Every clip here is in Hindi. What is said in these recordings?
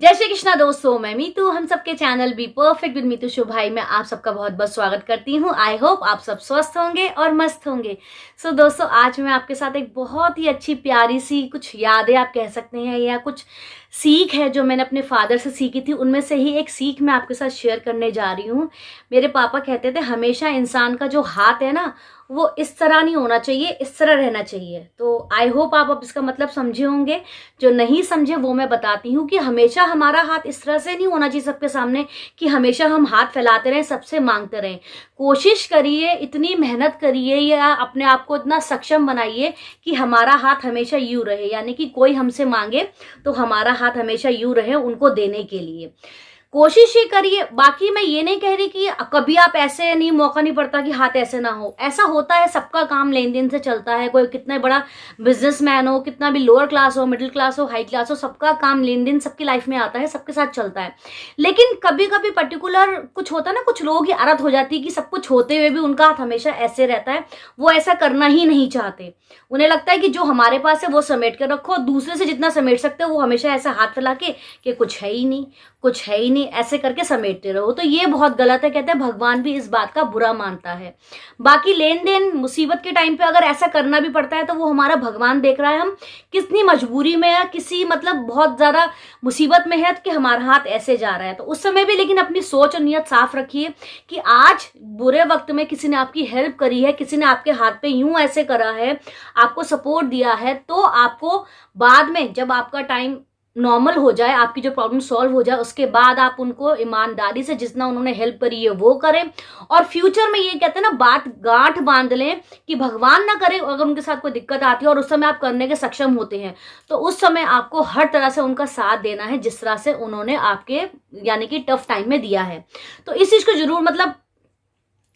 जय श्री कृष्णा दोस्तों, मैं मीतू। हम सबके channel be perfect with Meetu शुभ भाई में आप सबका बहुत बहुत स्वागत करती हूँ। आई होप आप सब स्वस्थ होंगे और मस्त होंगे। सो दोस्तों, आज मैं आपके साथ एक बहुत ही अच्छी प्यारी सी कुछ यादें आप कह सकते हैं या कुछ सीख है जो मैंने अपने फादर से सीखी थी। उनमें से ही एक सीख मैं आपके साथ शेयर करने जा रही हूँ। मेरे पापा कहते थे हमेशा इंसान का जो हाथ है ना, वो इस तरह नहीं होना चाहिए, इस तरह रहना चाहिए। तो आई होप आप अब इसका मतलब समझे होंगे। जो नहीं समझे वो मैं बताती हूँ कि हमेशा हमारा हाथ इस तरह से नहीं होना चाहिए सबके सामने कि हमेशा हम हाथ फैलाते रहें, सबसे मांगते रहें। कोशिश करिए, इतनी मेहनत करिए या अपने आप को इतना सक्षम बनाइए कि हमारा हाथ हमेशा यूं रहे, यानी कि कोई हमसे मांगे तो हमारा हाथ हमेशा यूं रहे उनको देने के लिए। कोशिश ही करिए। बाकी मैं ये नहीं कह रही कि कभी आप ऐसे नहीं, मौका नहीं पड़ता कि हाथ ऐसे ना हो। ऐसा होता है, सबका काम लेन देन से चलता है। कोई कितना बड़ा बिजनेसमैन हो, कितना भी लोअर क्लास हो, मिडिल क्लास हो, हाई क्लास हो, सबका काम लेन देन सबकी लाइफ में आता है, सबके साथ चलता है। लेकिन कभी कभी पर्टिकुलर कुछ होता है ना, कुछ लोगों की आदत हो जाती है कि सब कुछ होते हुए भी उनका हाथ हमेशा ऐसे रहता है। वो ऐसा करना ही नहीं चाहते। उन्हें लगता है कि जो हमारे पास है वो समेट कर रखो, दूसरे से जितना समेट सकते हो वो हमेशा ऐसा हाथ फैला के कि कुछ है ही नहीं, कुछ है ही नहीं, ऐसे करके समेटते रहो। तो ये बहुत गलत है। कहते हैं भगवान भी इस बात का बुरा मानता है। बाकी लेन देन मुसीबत के टाइम पे अगर ऐसा करना भी पड़ता है तो वो हमारा भगवान देख रहा है हम कितनी मजबूरी में या किसी मतलब बहुत ज्यादा मुसीबत में है कि हमारा हाथ ऐसे जा रहा है। तो उस समय भी लेकिन अपनी सोच और नियत साफ रखिए कि आज बुरे वक्त में किसी ने आपकी हेल्प करी है, किसी ने आपके हाथ पे यूं ऐसे करा है, आपको सपोर्ट दिया है, तो आपको बाद में जब आपका टाइम नॉर्मल हो जाए, आपकी जो प्रॉब्लम सॉल्व हो जाए, उसके बाद आप उनको ईमानदारी से जितना उन्होंने हेल्प करी है वो करें। और फ्यूचर में ये कहते हैं ना, बात गांठ बांध लें कि भगवान ना करे अगर उनके साथ कोई दिक्कत आती है और उस समय आप करने के सक्षम होते हैं, तो उस समय आपको हर तरह से उनका साथ देना है जिस तरह से उन्होंने आपके यानी कि टफ टाइम में दिया है। तो इस चीज को जरूर मतलब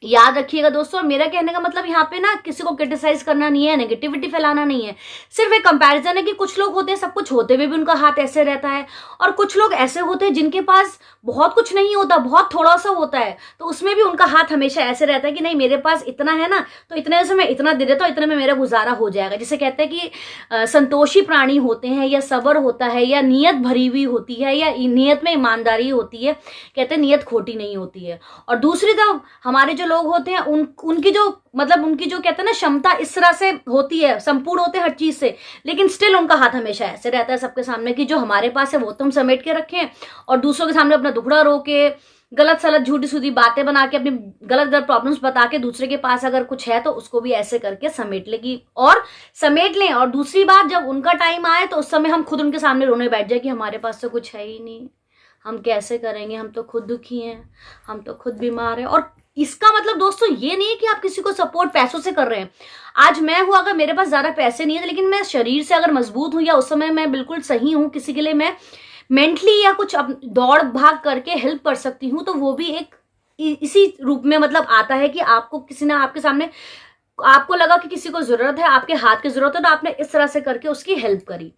याद रखिएगा दोस्तों। और मेरा कहने का मतलब यहाँ पे ना किसी को क्रिटिसाइज करना नहीं है, नेगेटिविटी फैलाना नहीं है। सिर्फ एक कंपैरिजन है कि कुछ लोग होते हैं सब कुछ होते हुए भी उनका हाथ ऐसे रहता है, और कुछ लोग ऐसे होते हैं जिनके पास बहुत कुछ नहीं होता, बहुत थोड़ा सा होता है, तो उसमें भी उनका हाथ हमेशा ऐसे रहता है कि नहीं मेरे पास इतना है ना, तो इतने से मैं इतना दे देता हूँ, इतने में मेरा गुजारा हो जाएगा। जिसे कहते हैं कि संतोषी प्राणी होते हैं, या सबर होता है, या नियत भरी हुई होती है, या नियत में ईमानदारी होती है। कहते हैं नियत खोटी नहीं होती है। और दूसरी तरफ हमारे जो लोग होते हैं उनकी जो मतलब उनकी जो कहते हैं ना क्षमता इस तरह से होती है, संपूर्ण होते हैं हर चीज से, लेकिन स्टिल उनका हाथ हमेशा ऐसे रहता है सबके सामने कि जो हमारे पास है वो तुम समेट के रखें, और दूसरों के सामने अपना दुखड़ा रो के गलत सलत झूठी सूधी बातें बना के अपनी गलत गलत प्रॉब्लम्स बता के दूसरे के पास अगर कुछ है तो उसको भी ऐसे करके समेट लेगी और समेट लें। और दूसरी बात, जब उनका टाइम आए तो उस समय हम खुद उनके सामने रोने बैठ जाए कि हमारे पास तो कुछ है ही नहीं, हम कैसे करेंगे, हम तो खुद दुखी हैं, हम तो खुद बीमार हैं। और इसका मतलब दोस्तों ये नहीं है कि आप किसी को सपोर्ट पैसों से कर रहे हैं। आज मैं हूं, अगर मेरे पास ज्यादा पैसे नहीं है लेकिन मैं शरीर से अगर मजबूत हूं या उस समय मैं बिल्कुल सही हूं, किसी के लिए मैं मेंटली या कुछ दौड़ भाग करके हेल्प कर सकती हूँ, तो वो भी एक इसी रूप में मतलब आता है कि आपको किसी ने आपके सामने, आपको लगा कि किसी को जरूरत है, आपके हाथ की जरूरत है, तो आपने इस तरह से करके उसकी हेल्प करी।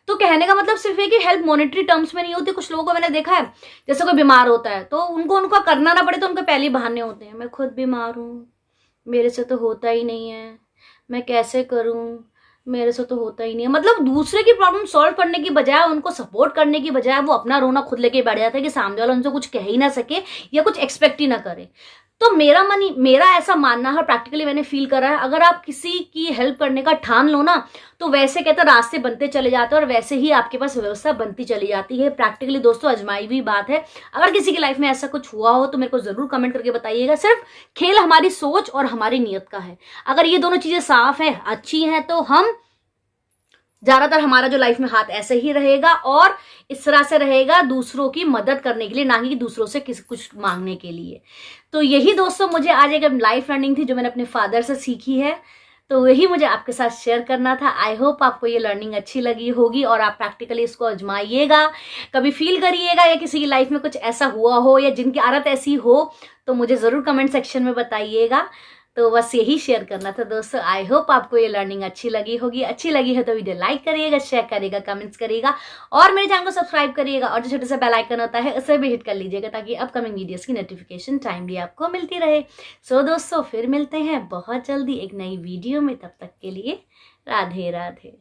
तो कहने का मतलब सिर्फ ये कि हेल्प मॉनेटरी टर्म्स में नहीं होती। कुछ लोगों को मैंने देखा है, जैसे कोई बीमार होता है तो उनको करना ना पड़े तो उनके पहले ही बहाने होते हैं, मैं खुद बीमार हूँ, मेरे से तो होता ही नहीं है, मैं कैसे करूँ, मेरे से तो होता ही नहीं है। मतलब दूसरे की प्रॉब्लम सॉल्व करने की बजाय, उनको सपोर्ट करने की बजाय वो अपना रोना खुद लेके बैठ जाता है कि सामने वाला उनसे कुछ कह ही ना सके या कुछ एक्सपेक्ट ही ना करे। तो मेरा ऐसा मानना है, प्रैक्टिकली मैंने फील करा है, अगर आप किसी की हेल्प करने का ठान लो ना, तो वैसे कहते रास्ते बनते चले जाते हैं और वैसे ही आपके पास व्यवस्था बनती चली जाती है। प्रैक्टिकली दोस्तों आजमाई हुई बात है। अगर किसी की लाइफ में ऐसा कुछ हुआ हो तो मेरे को जरूर कमेंट करके बताइएगा। सिर्फ खेल हमारी सोच और हमारी नियत का है। अगर ये दोनों चीजें साफ है, अच्छी हैं, तो हम ज्यादातर हमारा जो लाइफ में हाथ ऐसे ही रहेगा और इस तरह से रहेगा दूसरों की मदद करने के लिए, ना कि दूसरों से कुछ मांगने के लिए। तो यही दोस्तों मुझे आज एक लाइफ लर्निंग थी जो मैंने अपने फादर से सीखी है, तो वही मुझे आपके साथ शेयर करना था। आई होप आपको ये लर्निंग अच्छी लगी होगी और आप प्रैक्टिकली इसको आजमाइएगा, कभी फील करिएगा या किसी की लाइफ में कुछ ऐसा हुआ हो या जिनकी आदत ऐसी हो तो मुझे जरूर कमेंट सेक्शन में बताइएगा। तो बस यही शेयर करना था दोस्तों। आई होप आपको ये लर्निंग अच्छी लगी होगी। अच्छी लगी है तो वीडियो लाइक करिएगा, शेयर करिएगा, कमेंट्स करिएगा और मेरे चैनल को सब्सक्राइब करिएगा और जो छोटा सा बेल आइकन होता है उसे भी हिट कर लीजिएगा ताकि अपकमिंग वीडियोस की नोटिफिकेशन टाइमली आपको मिलती रहे। सो दोस्तों फिर मिलते हैं बहुत जल्दी एक नई वीडियो में। तब तक के लिए राधे राधे।